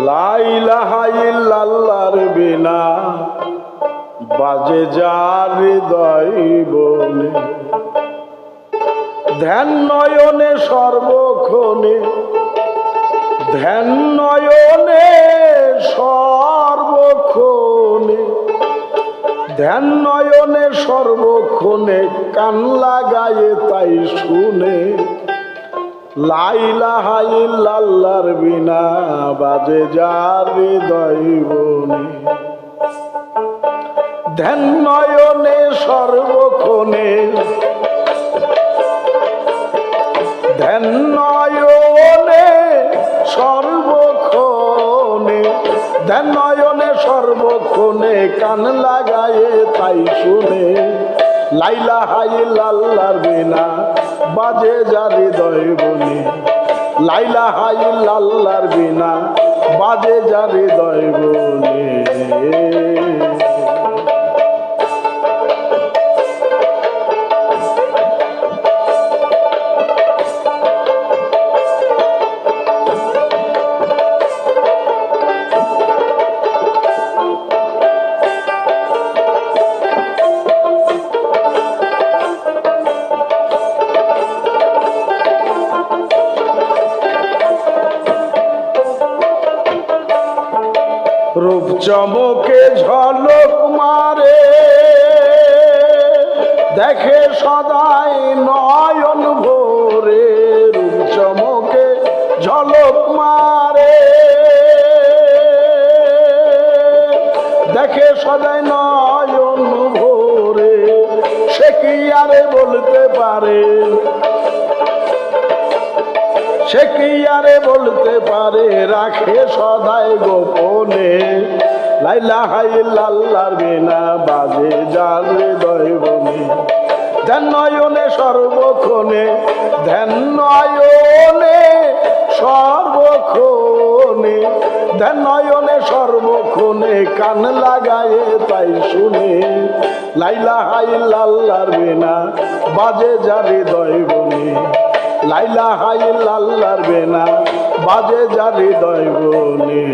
লা ইলাহা ইল্লাল্লাহর বিনা বাজে যার হৃদয় বনে, ধ্যান নয়নে সর্বক্ষণে, ধ্যান নয়নে সর্বক্ষণে, ধ্যান নয়নে সর্বক্ষণে, কান লাগায়ে তাই শুনে। লা ইলাহা ইল্লাল্লাহর বিনা বাজে যার হৃদয় বনে, ধ্যান নয়নে সর্বক্ষণে, ধ্যান নয়নে সর্বক্ষণে, ধ্যান নয়নে সর্বক্ষণে, কান লাগায়ে তাই শুনে। লা ইলাহা ইল্লাল্লাহর বিনা বাজে যার হৃদয় বনে, লা ইলাহা ইল্লাল্লাহর বিনা বাজে যার হৃদয় বনে। রূপ চমকে ঝলক মারে, দেখে সদাই নয়ন ভরে। রূপ চমকে ঝলক মারে, দেখে সদাই নয়ন ভরে। সে কি আরে বলতে পারে, সে কি আরে বলতে পারে, রাখে সদাই গোপনে। লা ইলাহা ইল্লাল্লাহর বিনা বাজে যার হৃদয় বনে, ধ্যান নয়নে সর্বক্ষণে, ধ্যান নয়নে সর্বক্ষণে, ধ্যান নয়নে সর্বক্ষণে, কান লাগায়ে তাই শুনে। লা ইলাহা ইল্লাল্লাহর বিনা বাজে যার হৃদয় বনে, লা ইলাহা ইল্লাল্লাহর বিনা বাজে যার হৃদয় বনে।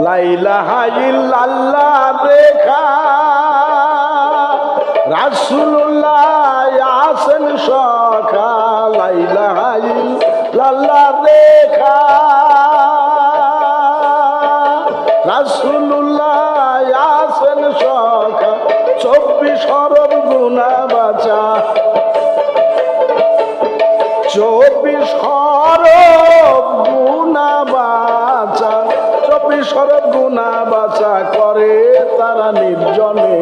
লা ইলাহা ইল্লাল্লাহ রেখা রাসূলুল্লাহ আসেন সখা। লা ইলাহা ইল্লাল্লাহ রেখা রাসূলুল্লাহ আসেন সখা। 24 অরব গুনাহ বাঁচা, 24 অরব গুনাহ বাঁচা, 24 অরব গুনাহ বাঁচা করে তারা নির্জনে।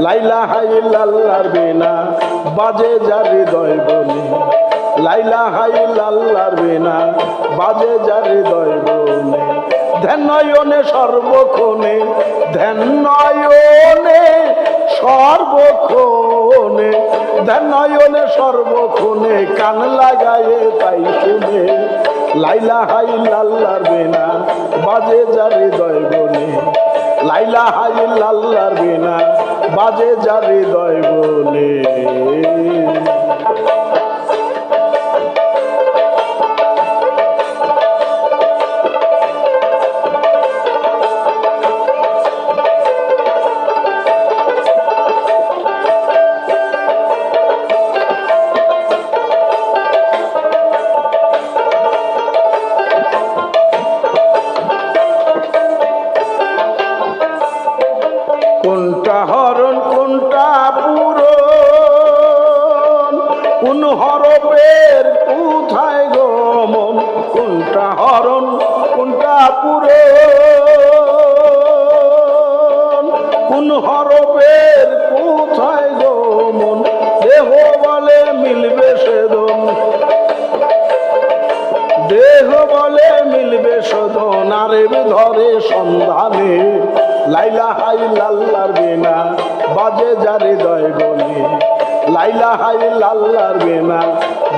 লা ইলাহা ইল্লাল্লাহর বিনা বাজে যার হৃদয় বনে, লা ইলাহা ইল্লাল্লাহর বিনা বাজে যার হৃদয় বনে। ধ্যান নয়নে সর্বক্ষণে, ধ্যান নয়নে সর্বক্ষণে, ধ্যান নয়নে সর্বক্ষণে, কান লাগায়ে তাই শুনে। লা ইলাহা ইল্লাল্লাহর বিনা বাজে যার হৃদয় বনে, লা ইলাহা ইল্লাল্লাহর বিনা বাজে যার হৃদয় বনে। কোনটা হরণ কোনটা পূরণ, কোন হরফের কোথায় গমন। কোনটা হরণ কোনটা পূরণ, কোন হরফের কোথায় গমন। দেহ বলে মিলবে সেদন, প্রেম ধরে সন্ধানে লাইলা হাই লাল্লার বিনা বাজে যার হৃদয় গনে লাইলা হাই লাল্লার বিনা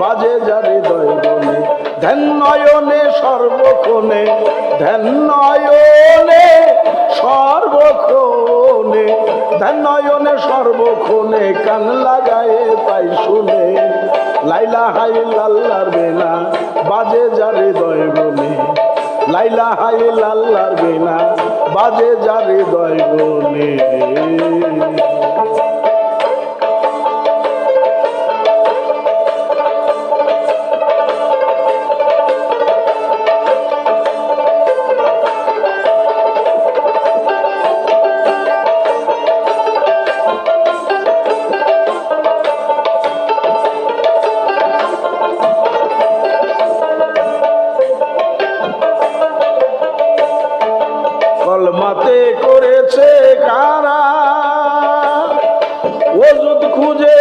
বাজে যার হৃদয় গনে ধ্যান নয়নে সর্বক্ষণে ধ্যান নয়নে সর্বক্ষণে ধ্যান নয়নে সর্বক্ষণে কান লাগায়ে তাই শুনে লাইলা হাই লাল্লার বিনা বাজে যার হৃদয় গনে লাইলা হাই লাল্লার বিনা বাজে যার হৃদয় গনে কলমাতে করেছে কারা ওজুদ খুঁজে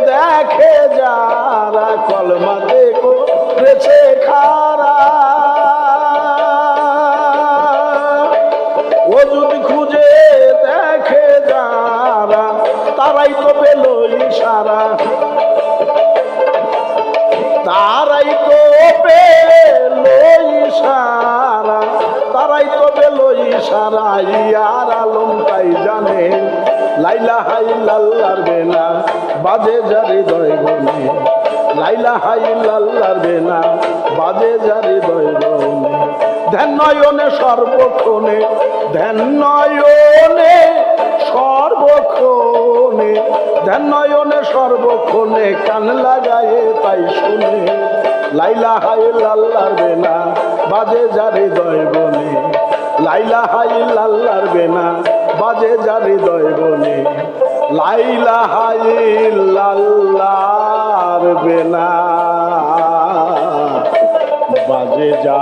দেখে যারা কলমাতে করেছে খারা ওজুদ খুঁজে দেখে যারা তারাই তো পেল ইশারা তারাই তো পেল ইশারা তারাই তো পেল ইশারা ইয়ার আলম তাই জানে লাইলা হাই লাল্লার বেনা বাজে যার হৃদয় গনে লাইলা হাই লাল্লার বেনা বাজে যার হৃদয় গনে ধ্যান নয়নে সর্বক্ষণে ধ্যান নয়নে সর্বক্ষণে ধ্যান নয়নে সর্বক্ষণে কান লাগায়ে তাই শুনে লাইলা হাই লাল্লার বেনা বাজে যার হৃদয় গনে লাইলা হাই লাল্লার বেনা বাজে যার হৃদয় গনে লাইলা হাই লাল্লার বেনা বাজে যা